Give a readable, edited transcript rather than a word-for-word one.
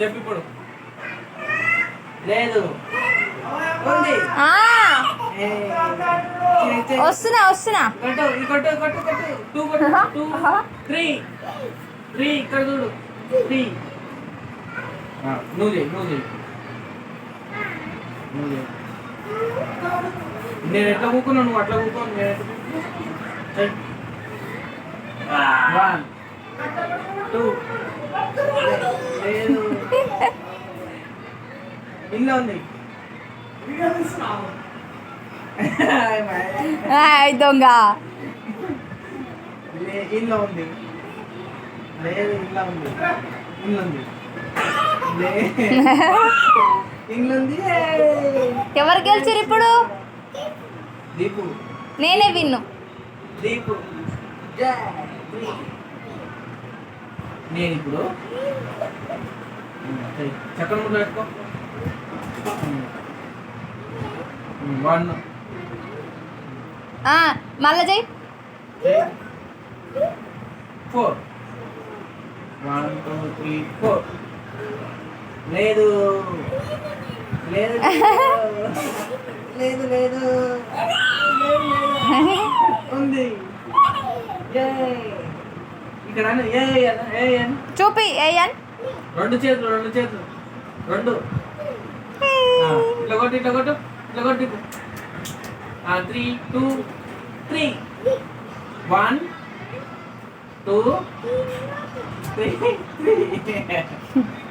చెప్పు ఇప్పుడు. లేదు ఉంది. వస్తున్నా వస్తున్నా. కొట్టు 2 కొట్టు 2 3 ఇక్కడ చూడు 3. నువ్వు చేయి నేను ఎట్లా కూకున్నావు, నువ్వు అట్లా కూకో. నేను 1 2 లేదు ఇంట్లో ఉంది. దొంగ ఇంట్లో ఉంది. లేదు ఇంట్లో ఉంది. ఇంట్లో ఉంది. ఇంట్లో ఉంది. ఎవరు గెలిచారు ఇప్పుడు? దీపు. నేనే విన్ను. దీపు నేను ఇప్పుడు చక్కెర ముద్ర పెట్టుకో. 1 మళ్ళా చెయ్యి. 4 1 2 3 4. లేదు లేదు లేదు లేదు ఉంది. ఇక్కడ చూపి ఏయన్. 2 చేతులు 2 ఇట్లా కొట్టు 3 2 3 1 2 3 3